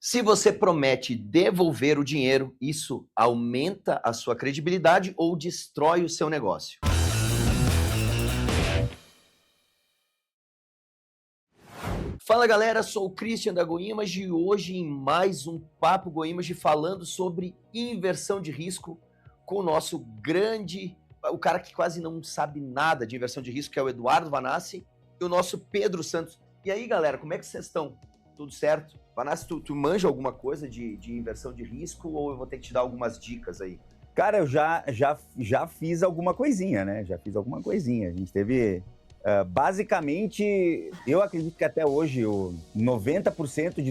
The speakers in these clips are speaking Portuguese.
Se você promete devolver o dinheiro, isso aumenta a sua credibilidade ou destrói o seu negócio? Fala galera, sou o Christian da GoImage e hoje em mais um Papo GoImage falando sobre inversão de risco com o nosso o cara que quase não sabe nada de inversão de risco, que é o Eduardo Vanassi, e o nosso Pedro Santos. E aí galera, como é que vocês estão? Tudo certo? Vanassi, tu manja alguma coisa de inversão de risco ou eu vou ter que te dar algumas dicas aí? Cara, eu já fiz alguma coisinha, né? Já fiz alguma coisinha. A gente teve... basicamente, eu acredito que até hoje, 90%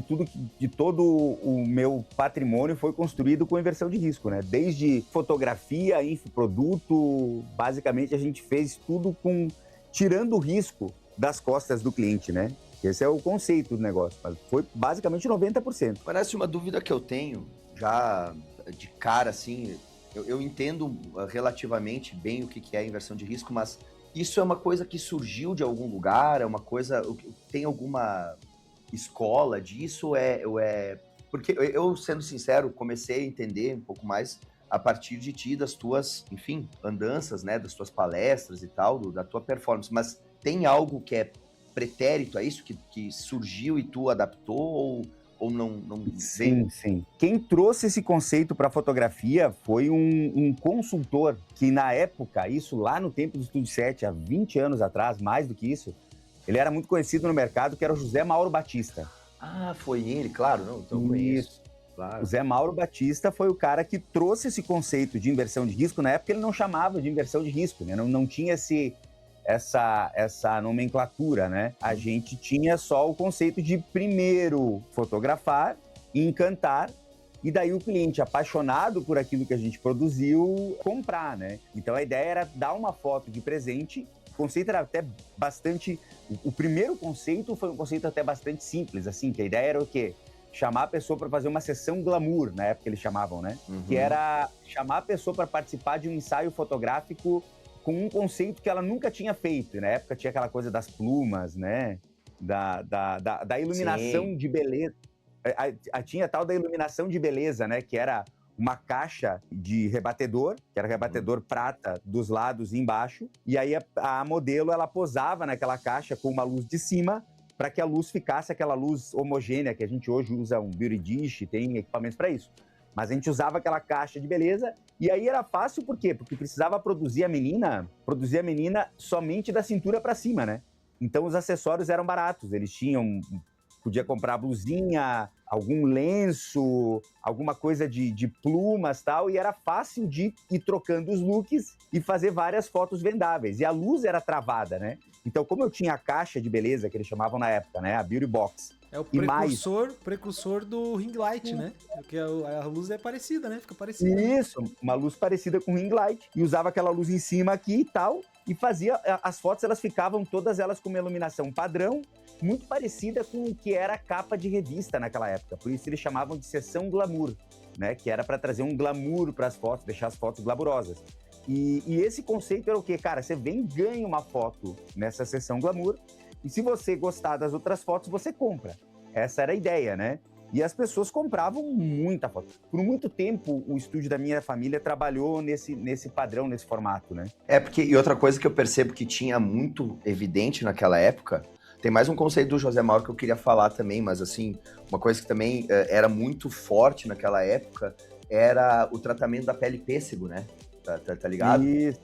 de todo o meu patrimônio foi construído com inversão de risco, né? Desde fotografia, infoproduto, basicamente a gente fez tudo tirando o risco das costas do cliente, né? Esse é o conceito do negócio, mas foi basicamente 90%. Parece uma dúvida que eu tenho, já de cara, assim, eu entendo relativamente bem o que é inversão de risco, mas isso é uma coisa que surgiu de algum lugar? É uma coisa... Tem alguma escola disso? Porque eu, sendo sincero, comecei a entender um pouco mais a partir de ti, das tuas, enfim, andanças, né? Das tuas palestras e tal, da tua performance. Mas tem algo que é pretérito a isso, que surgiu e tu adaptou? Ou não veio? Sim. Quem trouxe esse conceito para fotografia foi um consultor que, na época, isso lá no tempo do Estúdio 7, há 20 anos atrás, mais do que isso, ele era muito conhecido no mercado, que era o José Mauro Batista. Ah, foi ele, claro, não, então eu conheço. Isso. Claro. O Zé Mauro Batista foi o cara que trouxe esse conceito de inversão de risco. Na época ele não chamava de inversão de risco, né? Não tinha essa nomenclatura, né? A gente tinha só o conceito de primeiro fotografar, encantar, e daí o cliente, apaixonado por aquilo que a gente produziu, comprar, né? Então a ideia era dar uma foto de presente. O conceito era até bastante... O primeiro conceito foi um conceito até bastante simples, assim, que a ideia era o quê? Chamar a pessoa para fazer uma sessão glamour, na época eles chamavam, né? Que era chamar a pessoa para participar de um ensaio fotográfico com um conceito que ela nunca tinha feito. E na época tinha aquela coisa das plumas, né? Da iluminação Sim. de beleza. Tinha a tal da iluminação de beleza, né? Que era uma caixa de rebatedor, que era rebatedor prata dos lados e embaixo. E aí a modelo, ela posava naquela caixa com uma luz de cima, para que a luz ficasse aquela luz homogênea, que a gente hoje usa um beauty dish, tem equipamentos para isso. Mas a gente usava aquela caixa de beleza, e aí era fácil, por quê? Porque precisava produzir a menina somente da cintura para cima, né? Então os acessórios eram baratos, podia comprar blusinha, algum lenço, alguma coisa de plumas e tal, e era fácil de ir trocando os looks e fazer várias fotos vendáveis. E a luz era travada, né? Então, como eu tinha a caixa de beleza, que eles chamavam na época, né? A Beauty Box. É o precursor do ring light, né? Porque a luz é parecida, né? Fica parecida. Isso, uma luz parecida com ring light. E usava aquela luz em cima aqui e tal. E fazia... As fotos, elas ficavam todas elas com uma iluminação padrão, muito parecida com o que era a capa de revista naquela época. Por isso eles chamavam de sessão glamour, né? Que era para trazer um glamour para as fotos, deixar as fotos glamurosas. E esse conceito era o quê? Cara, você vem e ganha uma foto nessa sessão glamour, e se você gostar das outras fotos, você compra. Essa era a ideia, né? E as pessoas compravam muita foto. Por muito tempo, o estúdio da minha família trabalhou nesse padrão, nesse formato, né? E outra coisa que eu percebo que tinha muito evidente naquela época, tem mais um conceito do José Mauro que eu queria falar também, mas assim, uma coisa que também era muito forte naquela época era o tratamento da pele pêssego, né? Tá ligado? Isso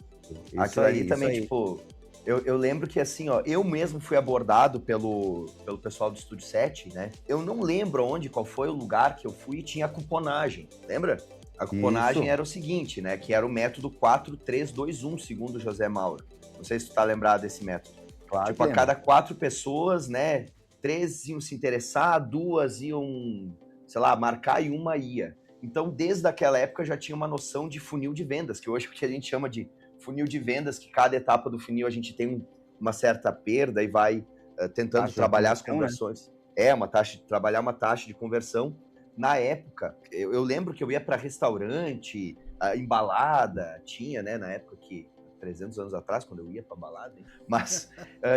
Aquilo aí também, aí. tipo... Eu lembro que, assim, ó, eu mesmo fui abordado pelo pessoal do Estúdio 7, né? Eu não lembro qual foi o lugar que eu fui e tinha a cuponagem, lembra? A cuponagem era o seguinte, né? Que era o método 4321, segundo o José Mauro. Não sei se tu tá lembrado desse método. Claro, tipo, a cada 4 pessoas, né? 3 iam se interessar, 2 iam, sei lá, marcar e uma ia. Então, desde aquela época, já tinha uma noção de funil de vendas, que hoje é o que a gente chama de funil de vendas, que cada etapa do funil a gente tem uma certa perda e vai tentando trabalhar as conversões. Né? Trabalhar uma taxa de conversão. Na época, eu lembro que eu ia para restaurante, embalada, tinha, né, na época que 300 anos atrás, quando eu ia pra balada, hein? Mas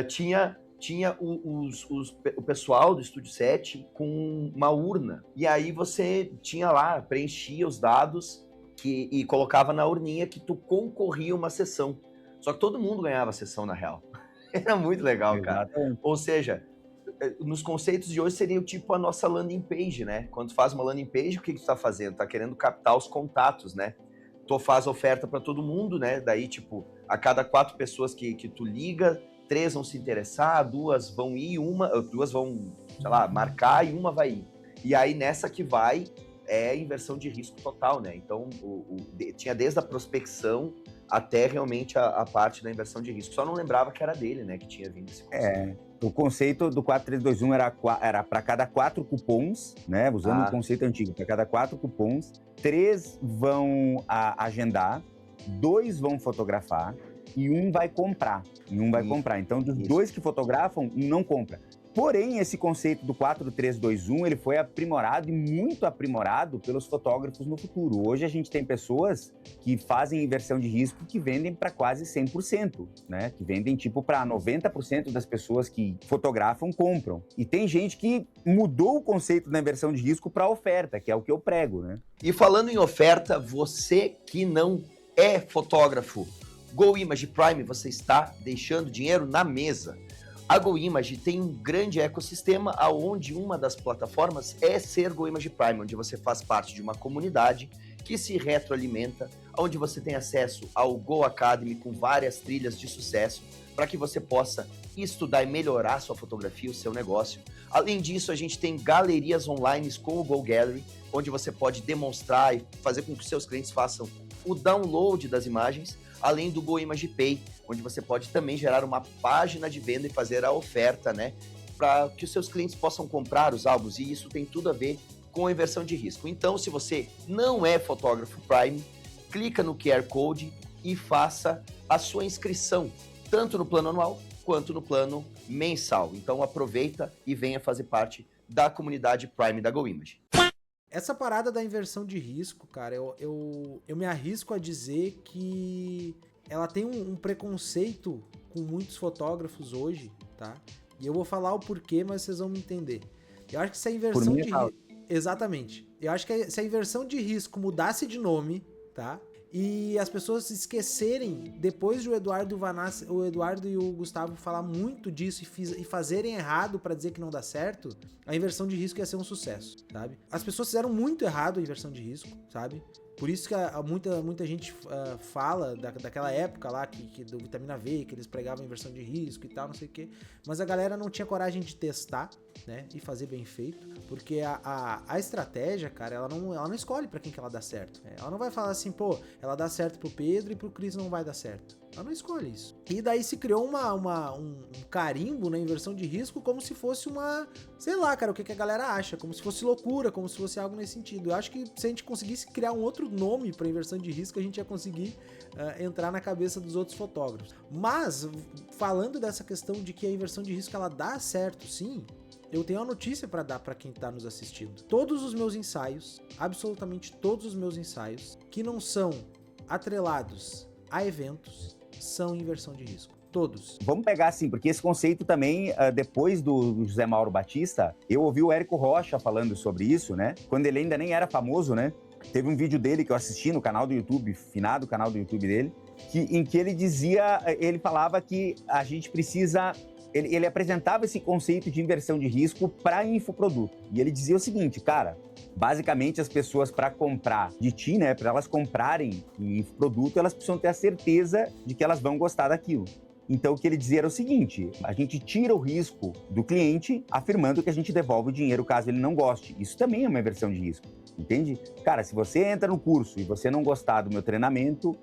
tinha tinha o pessoal do Estúdio 7 com uma urna. E aí você tinha lá, preenchia os dados e colocava na urninha que tu concorria a uma sessão. Só que todo mundo ganhava a sessão, na real. Era muito legal, cara. Ou seja, nos conceitos de hoje seria tipo a nossa landing page, né? Quando tu faz uma landing page, o que tu tá fazendo? Tá querendo captar os contatos, né? Tu faz oferta para todo mundo, né? Daí, tipo, a cada 4 pessoas que tu liga, 3 vão se interessar, 2 vão ir, 2 vão, sei lá, marcar e 1 vai ir. E aí, nessa que vai, é inversão de risco total, né? Então, tinha desde a prospecção até realmente a parte da inversão de risco. Só não lembrava que era dele, né? Que tinha vindo esse conceito. O conceito do 4321 era para cada 4 cupons, né? Usando o conceito antigo, para cada 4 cupons, 3 vão agendar, 2 vão fotografar e 1 vai comprar. Então, dos 2 que fotografam, 1 não compra. Porém, esse conceito do 4321, ele foi aprimorado e muito aprimorado pelos fotógrafos no futuro. Hoje a gente tem pessoas que fazem inversão de risco que vendem para quase 100%, né? Que vendem tipo para 90% das pessoas que fotografam compram. E tem gente que mudou o conceito da inversão de risco para oferta, que é o que eu prego, né? E falando em oferta, você que não é fotógrafo, GoImage Prime, você está deixando dinheiro na mesa. A GoImage tem um grande ecossistema onde uma das plataformas é ser GoImage Prime, onde você faz parte de uma comunidade que se retroalimenta, onde você tem acesso ao Go Academy com várias trilhas de sucesso, para que você possa estudar e melhorar sua fotografia, o seu negócio. Além disso, a gente tem galerias online com o Go Gallery, onde você pode demonstrar e fazer com que os seus clientes façam o download das imagens, além do GoImage Pay, onde você pode também gerar uma página de venda e fazer a oferta, né, para que os seus clientes possam comprar os álbuns, e isso tem tudo a ver com a inversão de risco. Então, se você não é fotógrafo Prime, clica no QR Code e faça a sua inscrição, tanto no plano anual quanto no plano mensal. Então, aproveita e venha fazer parte da comunidade Prime da GoImage. Essa parada da inversão de risco, cara, eu me arrisco a dizer que ela tem um preconceito com muitos fotógrafos hoje, tá? E eu vou falar o porquê, mas vocês vão me entender. Eu acho que se a inversão de risco... Exatamente. Eu acho que se a inversão de risco mudasse de nome, tá? E as pessoas se esquecerem, depois de o Eduardo e o Gustavo falar muito disso e fazerem errado pra dizer que não dá certo, a inversão de risco ia ser um sucesso, sabe? As pessoas fizeram muito errado a inversão de risco, sabe? Por isso que muita gente fala daquela época lá, do Vitamina V, que eles pregavam inversão de risco e tal, não sei o quê. Mas a galera não tinha coragem de testar, né? E fazer bem feito. Porque a estratégia, cara, ela não escolhe pra quem que ela dá certo. Né? Ela não vai falar assim, pô, ela dá certo pro Pedro e pro Cris não vai dar certo. Ela não escolhe isso. E daí se criou um carimbo na inversão de risco como se fosse sei lá, cara, o que a galera acha. Como se fosse loucura, como se fosse algo nesse sentido. Eu acho que se a gente conseguisse criar um outro nome para inversão de risco, a gente ia conseguir entrar na cabeça dos outros fotógrafos. Mas, falando dessa questão de que a inversão de risco ela dá certo, sim, eu tenho uma notícia para dar para quem tá nos assistindo. Todos os meus ensaios, absolutamente todos os meus ensaios, que não são atrelados a eventos, são inversão de risco. Todos. Vamos pegar assim, porque esse conceito também, depois do José Mauro Batista, eu ouvi o Érico Rocha falando sobre isso, né? Quando ele ainda nem era famoso, né? Teve um vídeo dele que eu assisti no canal do YouTube, finado canal do YouTube dele, em que ele falava que a gente precisa... Ele apresentava esse conceito de inversão de risco para infoproduto. E ele dizia o seguinte, cara, basicamente as pessoas para comprar de ti, né, para elas comprarem em infoproduto, elas precisam ter a certeza de que elas vão gostar daquilo. Então o que ele dizia era o seguinte, a gente tira o risco do cliente afirmando que a gente devolve o dinheiro caso ele não goste. Isso também é uma inversão de risco, entende? Cara, se você entra no curso e você não gostar do meu treinamento,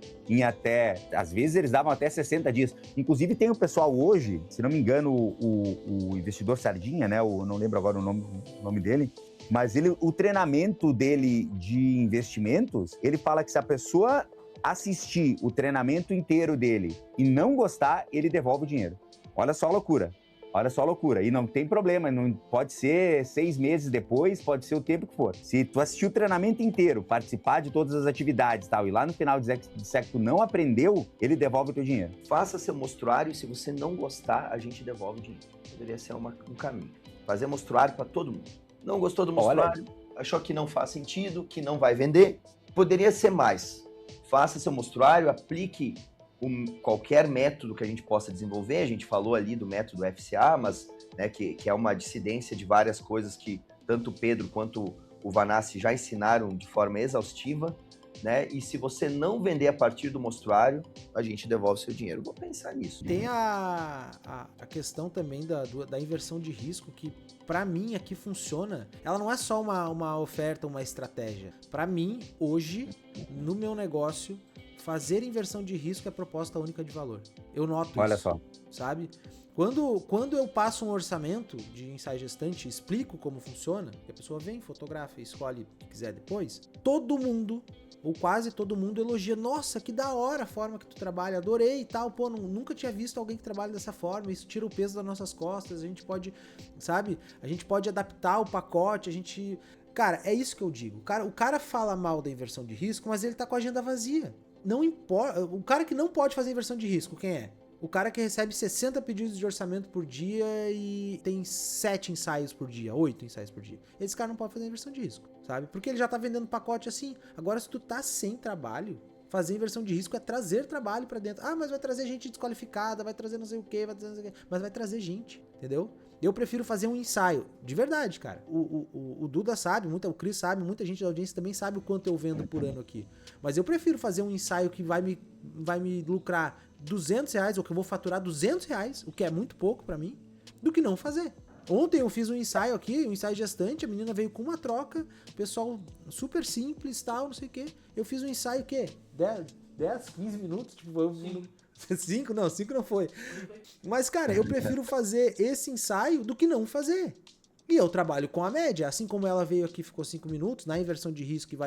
às vezes eles davam até 60 dias. Inclusive tem o pessoal hoje, se não me engano, o investidor Sardinha, né? Não lembro agora o nome dele, mas o treinamento dele de investimentos, ele fala que se a pessoa assistir o treinamento inteiro dele e não gostar, ele devolve o dinheiro. Olha só a loucura. Olha só a loucura. E não tem problema, não pode ser 6 meses depois, pode ser o tempo que for. Se tu assistiu o treinamento inteiro, participar de todas as atividades e tal, e lá no final disser que tu não aprendeu, ele devolve o teu dinheiro. Faça seu mostruário e se você não gostar, a gente devolve o dinheiro. Poderia ser um caminho. Fazer mostruário para todo mundo. Não gostou do mostruário, achou que não faz sentido, que não vai vender, poderia ser mais. Faça seu mostruário, aplique qualquer método que a gente possa desenvolver. A gente falou ali do método FCA, mas né, que é uma dissidência de várias coisas que tanto o Pedro quanto o Vanassi já ensinaram de forma exaustiva, né? E se você não vender a partir do mostruário, a gente devolve seu dinheiro. Vou pensar nisso. Tem a questão também da inversão de risco, que pra mim aqui funciona. Ela não é só uma oferta, uma estratégia. Pra mim, hoje, no meu negócio, fazer inversão de risco é proposta única de valor. Eu noto isso. Olha só. Sabe? Quando eu passo um orçamento de ensaio gestante, explico como funciona, e a pessoa vem, fotografa e escolhe o que quiser depois, todo mundo, ou quase todo mundo, elogia. Nossa, que da hora a forma que tu trabalha, adorei e tal. Pô, nunca tinha visto alguém que trabalha dessa forma, isso tira o peso das nossas costas, a gente pode, sabe? A gente pode adaptar o pacote, a gente... Cara, é isso que eu digo. O cara fala mal da inversão de risco, mas ele tá com a agenda vazia. Não importa. O cara que não pode fazer inversão de risco, quem é? O cara que recebe 60 pedidos de orçamento por dia e tem 7 ensaios por dia, 8 ensaios por dia. Esse cara não pode fazer inversão de risco, sabe? Porque ele já tá vendendo pacote assim. Agora, se tu tá sem trabalho, fazer inversão de risco é trazer trabalho pra dentro. Ah, mas vai trazer gente desqualificada, vai trazer não sei o quê, vai trazer não sei o quê. Mas vai trazer gente, entendeu? Eu prefiro fazer um ensaio, de verdade, cara. O Duda sabe, o Cris sabe, muita gente da audiência também sabe o quanto eu vendo por ano aqui. Mas eu prefiro fazer um ensaio que vai me lucrar R$200, ou que eu vou faturar R$200, o que é muito pouco pra mim, do que não fazer. Ontem eu fiz um ensaio aqui, um ensaio gestante, a menina veio com uma troca, o pessoal super simples, tal, não sei o quê. Eu fiz um ensaio, o quê? 10, 15 minutos? Tipo, eu... 5 não foi. Mas, cara, eu prefiro fazer esse ensaio do que não fazer. E eu trabalho com a média, assim como ela veio aqui, ficou 5 minutos, na inversão de risco que vou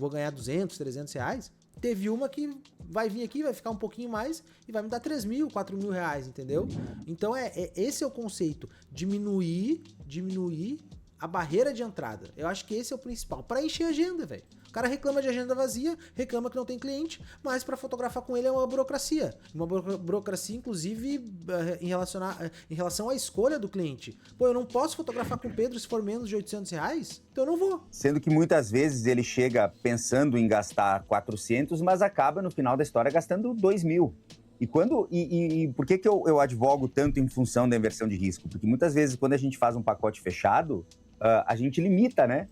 ganhar R$200, R$300. Teve uma que vai vir aqui, vai ficar um pouquinho mais e vai me dar R$3.000, R$4.000, entendeu? Então, esse é o conceito, diminuir a barreira de entrada. Eu acho que esse é o principal, para encher a agenda, velho. O cara reclama de agenda vazia, reclama que não tem cliente, mas para fotografar com ele é uma burocracia. Uma burocracia, inclusive, em relação à escolha do cliente. Pô, eu não posso fotografar com o Pedro se for menos de R$800? Então eu não vou. Sendo que muitas vezes ele chega pensando em gastar 400, mas acaba no final da história gastando 2.000. E por que eu advogo tanto em função da inversão de risco? Porque muitas vezes quando a gente faz um pacote fechado, a gente limita, né?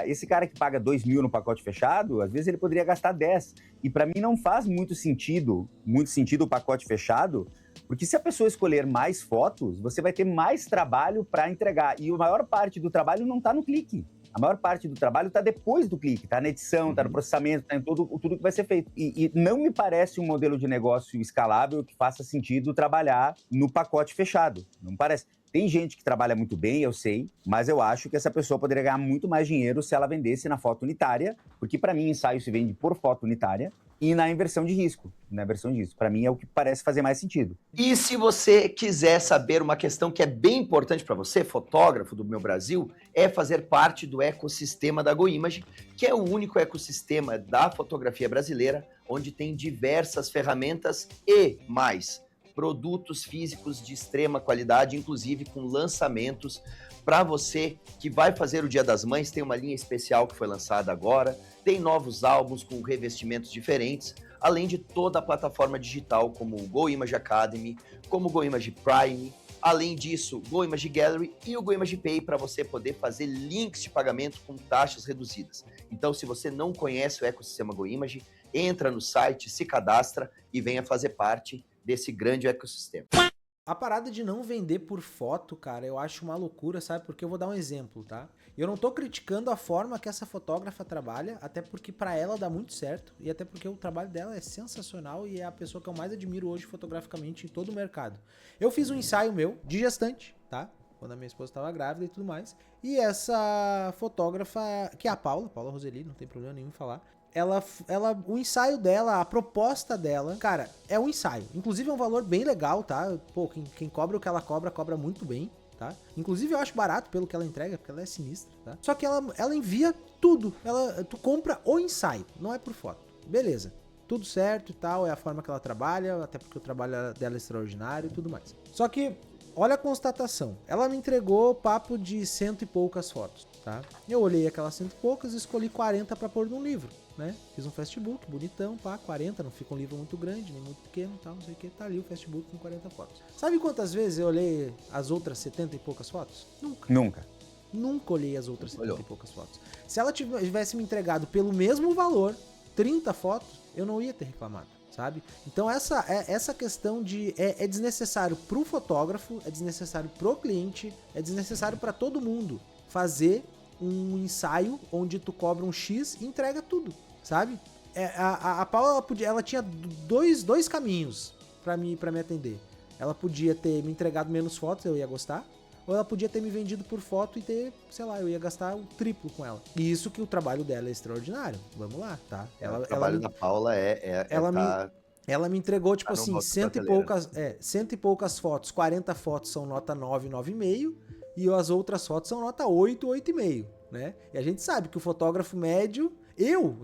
Esse cara que paga 2.000 no pacote fechado, às vezes ele poderia gastar 10. E para mim não faz muito sentido o pacote fechado, porque se a pessoa escolher mais fotos, você vai ter mais trabalho para entregar. E a maior parte do trabalho não está no clique. A maior parte do trabalho está depois do clique, está na edição, está no processamento, está em tudo que vai ser feito. E não me parece um modelo de negócio escalável que faça sentido trabalhar no pacote fechado. Não parece. Tem gente que trabalha muito bem, eu sei, mas eu acho que essa pessoa poderia ganhar muito mais dinheiro se ela vendesse na foto unitária, porque para mim ensaio se vende por foto unitária, e na inversão de risco. Para mim é o que parece fazer mais sentido. E se você quiser saber uma questão que é bem importante para você, fotógrafo do Meu Brasil, é fazer parte do ecossistema da GoImage, que é o único ecossistema da fotografia brasileira, onde tem diversas ferramentas e mais produtos físicos de extrema qualidade, inclusive com lançamentos para você que vai fazer o Dia das Mães. Tem uma linha especial que foi lançada agora, tem novos álbuns com revestimentos diferentes, além de toda a plataforma digital como o GoImage Academy, como o GoImage Prime, além disso, GoImage Gallery e o GoImage Pay para você poder fazer links de pagamento com taxas reduzidas. Então, se você não conhece o ecossistema GoImage, entra no site, se cadastra e venha fazer parte desse grande ecossistema. A parada de não vender por foto, cara, eu acho uma loucura, sabe? Porque eu vou dar um exemplo, tá? Eu não tô criticando a forma que essa fotógrafa trabalha, até porque pra ela dá muito certo, e até porque o trabalho dela é sensacional e é a pessoa que eu mais admiro hoje fotograficamente em todo o mercado. Eu fiz um ensaio meu de gestante, tá? Quando a minha esposa estava grávida e tudo mais. E essa fotógrafa, que é a Paula Roseli, não tem problema nenhum em falar, o ensaio dela, a proposta dela, cara, é um ensaio. Inclusive é um valor bem legal, tá? Pô, quem cobra o que ela cobra muito bem, tá? Inclusive eu acho barato pelo que ela entrega, porque ela é sinistra, tá? Só que ela envia tudo. Tu compra o ensaio, não é por foto. Beleza. Tudo certo e tal, é a forma que ela trabalha, até porque o trabalho dela é extraordinário e tudo mais. Só que, olha a constatação. Ela me entregou papo de 100 e poucas fotos, tá? Eu olhei aquelas 100 e poucas e escolhi 40 pra pôr num livro, né? Fiz um fastbook, bonitão, pá, 40, não fica um livro muito grande, nem muito pequeno e tal, não sei o que. Tá ali o fastbook com 40 fotos. Sabe quantas vezes eu olhei as outras 70 e poucas fotos? Nunca olhei as outras 70 e poucas fotos. Se ela tivesse me entregado pelo mesmo valor, 30 fotos, eu não ia ter reclamado, sabe? Então essa questão de é desnecessário pro fotógrafo, é desnecessário pro cliente, é desnecessário para todo mundo fazer um ensaio onde tu cobra um X e entrega tudo, sabe? A Paula ela tinha dois caminhos para me atender. Ela podia ter me entregado menos fotos, eu ia gostar. Ou ela podia ter me vendido por foto e ter, sei lá, eu ia gastar o triplo com ela. E isso que o trabalho dela é extraordinário. Vamos lá, tá? O trabalho da Paula ela me entregou, tipo assim, 100 e poucas fotos. 40 fotos são nota 9, 9,5. E as outras fotos são nota 8, 8,5, né? E a gente sabe que o fotógrafo médio, eu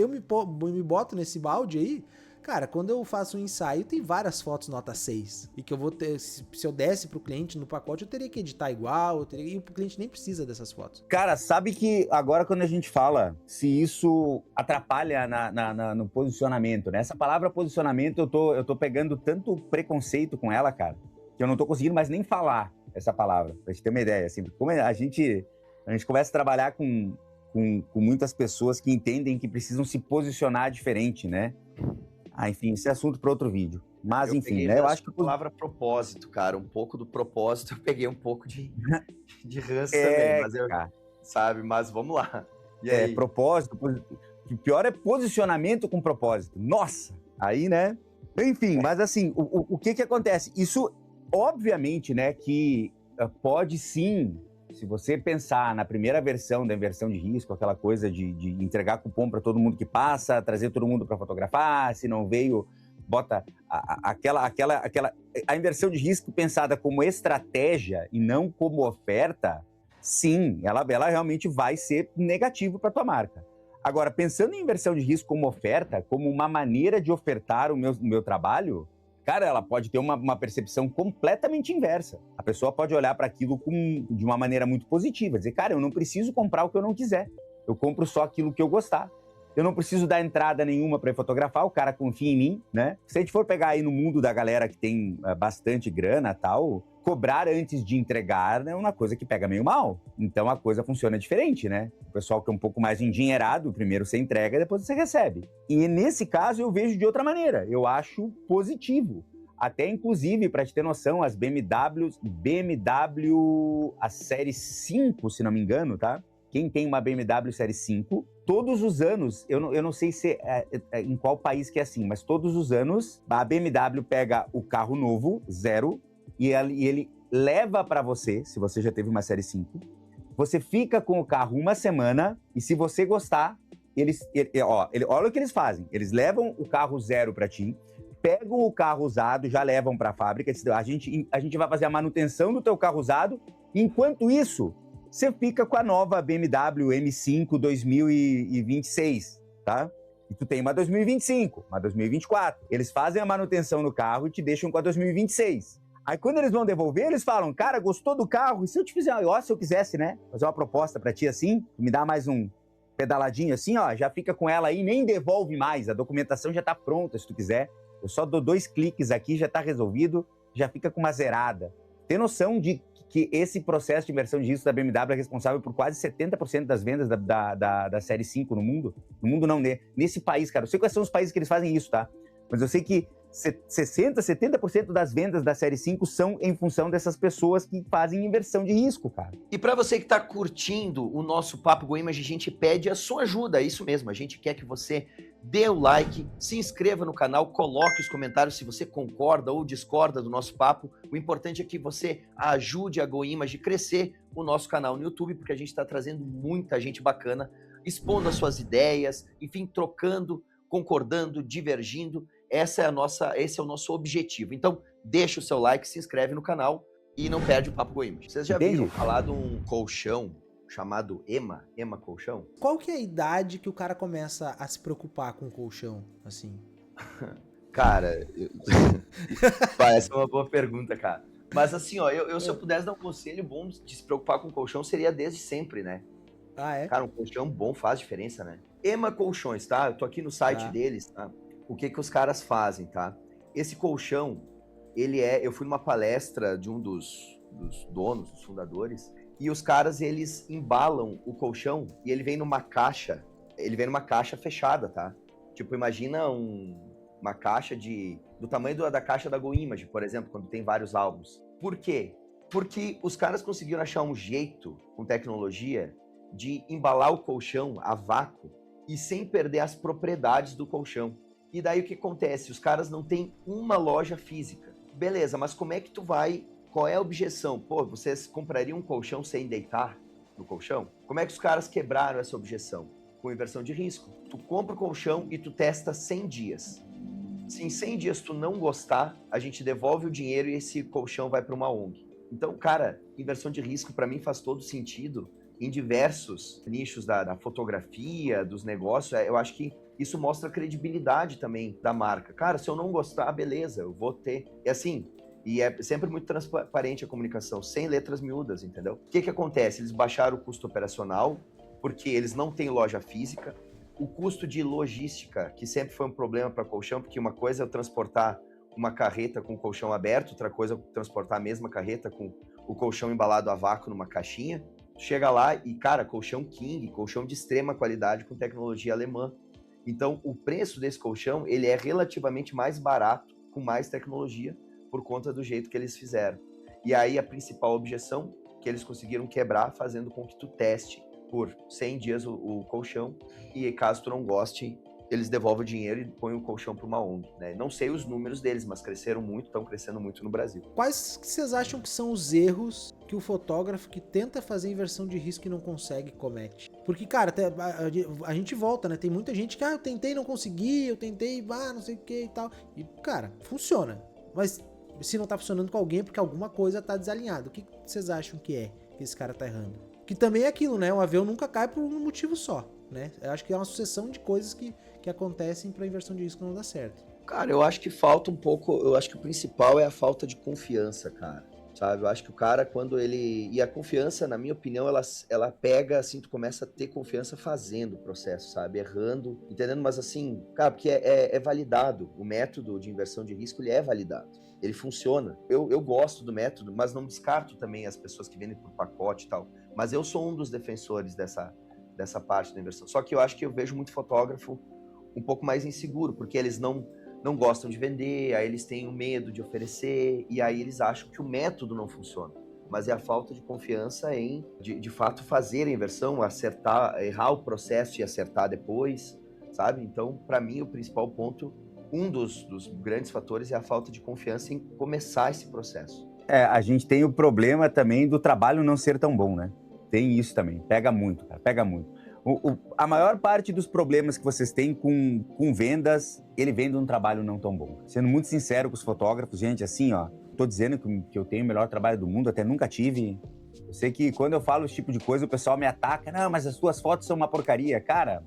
me boto nesse balde aí. Cara, quando eu faço um ensaio, tem várias fotos nota 6. E que eu vou ter, se eu desse pro cliente no pacote, eu teria que editar igual, e o cliente nem precisa dessas fotos. Cara, sabe que agora quando a gente fala se isso atrapalha no posicionamento, né? Essa palavra posicionamento, eu tô pegando tanto preconceito com ela, cara, que eu não tô conseguindo mais nem falar essa palavra, pra gente ter uma ideia, assim. Como a gente começa a trabalhar com muitas pessoas que entendem que precisam se posicionar diferente, né? Enfim, esse é assunto para outro vídeo. Mas, enfim, né? Eu acho que a palavra propósito, cara, um pouco do propósito, eu peguei um pouco de ranço também, mas sabe? Mas vamos lá. E aí? Propósito. O pior é posicionamento com propósito. Nossa! Aí, né? Enfim, mas assim, o que acontece? Isso, obviamente, né, que pode sim. Se você pensar na primeira versão da inversão de risco, aquela coisa de entregar cupom para todo mundo que passa, trazer todo mundo para fotografar, se não veio, bota a inversão de risco pensada como estratégia e não como oferta, sim, ela realmente vai ser negativo para tua marca. Agora, pensando em inversão de risco como oferta, como uma maneira de ofertar o meu trabalho, cara, ela pode ter uma percepção completamente inversa. A pessoa pode olhar para aquilo de uma maneira muito positiva, dizer, cara, eu não preciso comprar o que eu não quiser, eu compro só aquilo que eu gostar. Eu não preciso dar entrada nenhuma para fotografar, o cara confia em mim, né? Se a gente for pegar aí no mundo da galera que tem bastante grana e tal, cobrar antes de entregar é uma coisa que pega meio mal. Então a coisa funciona diferente, né? O pessoal que é um pouco mais endinheirado, primeiro você entrega, depois você recebe. E nesse caso eu vejo de outra maneira, eu acho positivo. Até inclusive, para te ter noção, as BMW, a série 5, se não me engano, tá? Quem tem uma BMW série 5, todos os anos, eu não sei se em qual país que é assim, mas todos os anos a BMW pega o carro novo, zero, e ele leva para você, se você já teve uma série 5, você fica com o carro uma semana, e se você gostar, olha o que eles fazem, eles levam o carro zero para ti, pegam o carro usado, já levam para a fábrica, a gente vai fazer a manutenção do teu carro usado, enquanto isso, você fica com a nova BMW M5 2026, tá? E tu tem uma 2025, uma 2024. Eles fazem a manutenção no carro e te deixam com a 2026. Aí quando eles vão devolver, eles falam, cara, gostou do carro? E se eu te fizer, se eu quisesse, né, fazer uma proposta pra ti assim, me dá mais um pedaladinho assim, ó, já fica com ela aí, nem devolve mais, a documentação já tá pronta, se tu quiser. Eu só dou 2 cliques aqui, já tá resolvido, já fica com uma zerada. Tem noção de que esse processo de inversão de risco da BMW é responsável por quase 70% das vendas da série 5 no mundo? No mundo não, nesse país, cara. Eu sei quais são os países que eles fazem isso, tá? Mas eu sei que 60%, 70% das vendas da série 5 são em função dessas pessoas que fazem inversão de risco, cara. E para você que está curtindo o nosso Papo GoImage, a gente pede a sua ajuda, é isso mesmo, a gente quer que você dê o like, se inscreva no canal, coloque os comentários se você concorda ou discorda do nosso papo. O importante é que você ajude a GoImage a crescer o nosso canal no YouTube, porque a gente está trazendo muita gente bacana, expondo as suas ideias, enfim, trocando, concordando, divergindo. Esse é o nosso objetivo. Então, deixa o seu like, se inscreve no canal e não perde o Papo GoImage. Vocês já viram falar de um colchão chamado EMA Colchão? Qual que é a idade que o cara começa a se preocupar com o colchão, assim? Cara, essa é uma boa pergunta, cara. Mas assim, ó, se eu pudesse dar um conselho bom de se preocupar com o colchão, seria desde sempre, né? Ah, é? Cara, um colchão bom faz diferença, né? EMA Colchões, tá? Eu tô aqui no site deles, tá? O que os caras fazem, tá? Esse colchão, eu fui numa palestra de um dos donos, dos fundadores, e os caras, eles embalam o colchão e ele vem numa caixa fechada, tá? Tipo, imagina uma caixa do tamanho da caixa da GoImage, por exemplo, quando tem vários álbuns. Por quê? Porque os caras conseguiram achar um jeito, com tecnologia, de embalar o colchão a vácuo e sem perder as propriedades do colchão. E daí o que acontece? Os caras não têm uma loja física. Beleza, mas como é que tu vai... Qual é a objeção? Pô, vocês comprariam um colchão sem deitar no colchão? Como é que os caras quebraram essa objeção? Com inversão de risco. Tu compra o colchão e tu testa 100 dias. Se em 100 dias tu não gostar, a gente devolve o dinheiro e esse colchão vai para uma ONG. Então, cara, inversão de risco para mim faz todo sentido em diversos nichos da fotografia, dos negócios. Eu acho que isso mostra a credibilidade também da marca. Cara, se eu não gostar, beleza, eu vou ter. E assim, e é sempre muito transparente a comunicação, sem letras miúdas, entendeu? O que acontece? Eles baixaram o custo operacional, porque eles não têm loja física. O custo de logística, que sempre foi um problema para colchão, porque uma coisa é eu transportar uma carreta com o colchão aberto, outra coisa é transportar a mesma carreta com o colchão embalado a vácuo numa caixinha. Chega lá e, cara, colchão King, colchão de extrema qualidade com tecnologia alemã. Então, o preço desse colchão, ele é relativamente mais barato, com mais tecnologia, por conta do jeito que eles fizeram. E aí, a principal objeção que eles conseguiram quebrar, fazendo com que tu teste por 100 dias o colchão, e caso tu não goste, eles devolvem o dinheiro e põem o colchão para uma ONG, né? Não sei os números deles, mas cresceram muito, estão crescendo muito no Brasil. Quais que vocês acham que são os erros que o fotógrafo que tenta fazer inversão de risco e não consegue comete? Porque, cara, a gente volta, né? Tem muita gente que, eu tentei, não consegui, eu tentei, não sei o que e tal. E, cara, funciona. Mas se não tá funcionando com alguém é porque alguma coisa tá desalinhada. O que vocês acham que esse cara tá errando? Que também é aquilo, né? O avião nunca cai por um motivo só, né? Eu acho que é uma sucessão de coisas que acontecem pra inversão de risco não dar certo. Cara, eu acho que falta um pouco... Eu acho que o principal é a falta de confiança, cara. Sabe? Eu acho que o cara, quando ele... E a confiança, na minha opinião, ela pega, assim, tu começa a ter confiança fazendo o processo, sabe? Errando, entendendo? Mas assim, cara, porque é validado. O método de inversão de risco, ele é validado. Ele funciona. Eu gosto do método, mas não descarto também as pessoas que vendem por pacote e tal. Mas eu sou um dos defensores dessa parte da inversão. Só que eu acho que eu vejo muito fotógrafo um pouco mais inseguro, porque eles não gostam de vender, aí eles têm o medo de oferecer, e aí eles acham que o método não funciona. Mas é a falta de confiança em, de fato, fazer a inversão, acertar, errar o processo e acertar depois, sabe? Então, para mim, o principal ponto, um dos grandes fatores é a falta de confiança em começar esse processo. A gente tem o problema também do trabalho não ser tão bom, né? Tem isso também, pega muito, cara, pega muito. A maior parte dos problemas que vocês têm com vendas, ele vem de um trabalho não tão bom. Sendo muito sincero com os fotógrafos, gente, assim, ó, tô dizendo que eu tenho o melhor trabalho do mundo, até nunca tive. Eu sei que quando eu falo esse tipo de coisa, o pessoal me ataca. Não, mas as tuas fotos são uma porcaria. Cara,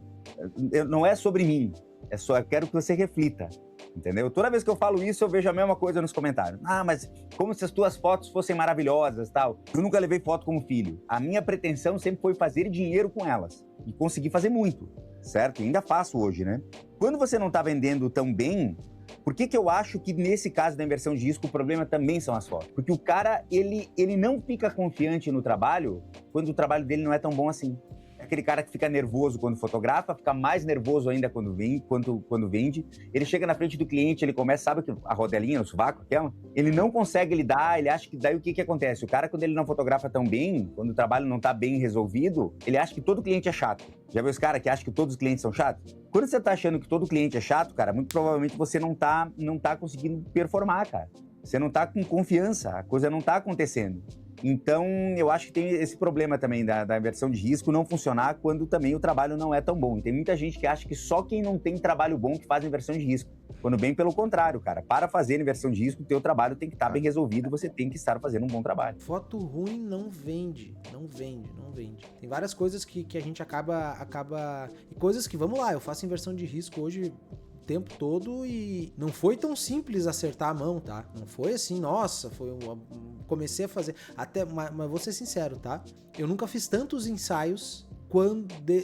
não é sobre mim, eu quero que você reflita, entendeu? Toda vez que eu falo isso, eu vejo a mesma coisa nos comentários. Mas como se as tuas fotos fossem maravilhosas, tal. Eu nunca levei foto como filho. A minha pretensão sempre foi fazer dinheiro com elas. E conseguir fazer muito, certo? E ainda faço hoje, né? Quando você não tá vendendo tão bem, por que eu acho que nesse caso da inversão de risco, o problema também são as fotos? Porque o cara, ele não fica confiante no trabalho quando o trabalho dele não é tão bom assim. aquele cara que fica nervoso quando fotografa, fica mais nervoso ainda quando vende. Ele chega na frente do cliente, ele começa, sabe a rodelinha no sovaco, aquela? Ele não consegue lidar, ele acha que daí o que acontece? O cara, quando ele não fotografa tão bem, quando o trabalho não tá bem resolvido, ele acha que todo cliente é chato. Já viu os caras que acham que todos os clientes são chatos? Quando você tá achando que todo cliente é chato, cara, muito provavelmente você não tá conseguindo performar, cara. Você não tá com confiança, a coisa não tá acontecendo. Então, eu acho que tem esse problema também da inversão de risco não funcionar quando também o trabalho não é tão bom. E tem muita gente que acha que só quem não tem trabalho bom que faz inversão de risco. Quando bem pelo contrário, cara. Para fazer inversão de risco, o teu trabalho tem que estar bem resolvido, você tem que estar fazendo um bom trabalho. Foto ruim não vende. Tem várias coisas que a gente acaba... E coisas que, vamos lá, eu faço inversão de risco hoje o tempo todo e não foi tão simples acertar a mão, tá? Não foi assim, nossa, comecei a fazer... Mas vou ser sincero, tá? Eu nunca fiz tantos ensaios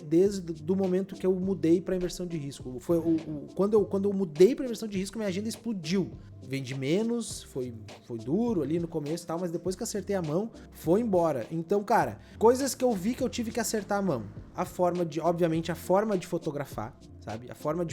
desde o momento que eu mudei para inversão de risco. Quando eu mudei para inversão de risco, minha agenda explodiu. Vendi menos, foi duro ali no começo e tal, mas depois que acertei a mão, foi embora. Então, cara, coisas que eu vi que eu tive que acertar a mão. Obviamente, a forma de fotografar, sabe? A forma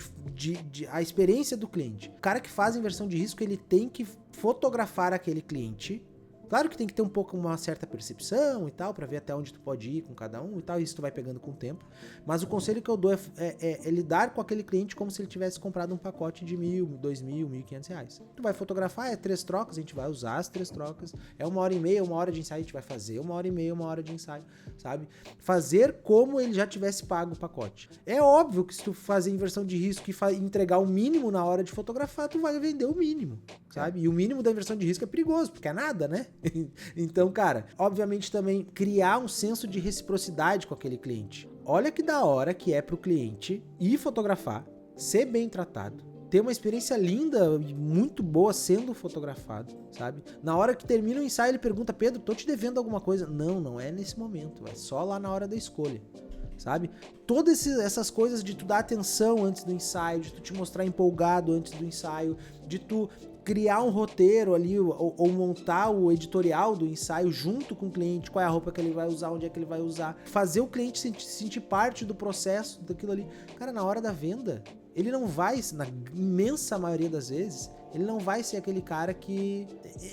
a experiência do cliente. O cara que faz inversão de risco, ele tem que fotografar aquele cliente. Claro que tem que ter uma certa percepção e tal, pra ver até onde tu pode ir com cada um e tal, isso tu vai pegando com o tempo. Mas o conselho que eu dou é lidar com aquele cliente como se ele tivesse comprado um pacote de R$1.000, R$2.000, R$1.500. Tu vai fotografar, 3 trocas, a gente vai usar as 3 trocas. É 1h30, 1 hora de ensaio, a gente vai fazer 1h30, 1 hora de ensaio, sabe? Fazer como ele já tivesse pago o pacote. É óbvio que se tu fazer inversão de risco e entregar o mínimo na hora de fotografar, tu vai vender o mínimo, sabe? E o mínimo da inversão de risco é perigoso, porque é nada, né? Então, cara, obviamente também criar um senso de reciprocidade com aquele cliente. Olha que da hora que é pro cliente ir fotografar, ser bem tratado, ter uma experiência linda e muito boa sendo fotografado, sabe? Na hora que termina o ensaio, ele pergunta: Pedro, tô te devendo alguma coisa? Não é nesse momento, é só lá na hora da escolha, sabe? Todas essas coisas de tu dar atenção antes do ensaio, de tu te mostrar empolgado antes do ensaio, de tu criar um roteiro ali ou montar o editorial do ensaio junto com o cliente, qual é a roupa que ele vai usar, onde é que ele vai usar, fazer o cliente sentir parte do processo daquilo ali. Cara, na hora da venda, ele não vai, na imensa maioria das vezes, ele não vai ser aquele cara que...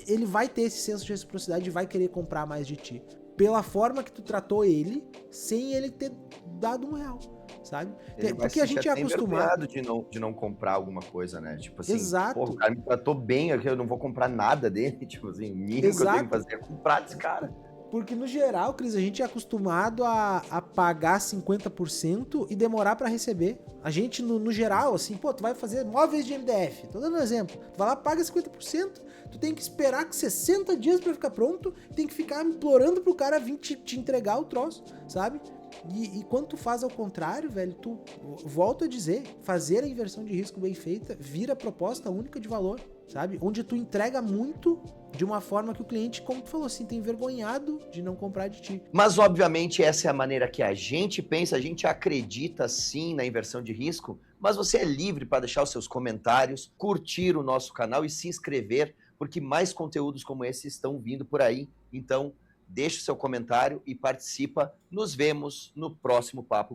Ele vai ter esse senso de reciprocidade e vai querer comprar mais de ti. Pela forma que tu tratou ele, sem ele ter dado R$1, sabe? Porque a gente é acostumado de não comprar alguma coisa, né? Tipo assim, exato. Porra, o cara me tratou bem aqui, eu não vou comprar nada dele. Tipo assim, o mínimo que eu tenho que fazer é comprar desse cara. Porque no geral, Cris, a gente é acostumado a pagar 50% e demorar pra receber. A gente, no geral, assim, tu vai fazer móveis de MDF, tô dando um exemplo. Tu vai lá, paga 50%, tu tem que esperar 60 dias pra ficar pronto, tem que ficar implorando pro cara vir te entregar o troço, sabe? E quando tu faz ao contrário, velho, tu, volto a dizer, fazer a inversão de risco bem feita vira proposta única de valor, sabe? Onde tu entrega muito de uma forma que o cliente, como tu falou assim, tem envergonhado de não comprar de ti. Mas, obviamente, essa é a maneira que a gente pensa, a gente acredita sim na inversão de risco, mas você é livre para deixar os seus comentários, curtir o nosso canal e se inscrever, porque mais conteúdos como esse estão vindo por aí. Então, deixa o seu comentário e participa. Nos vemos no próximo Papo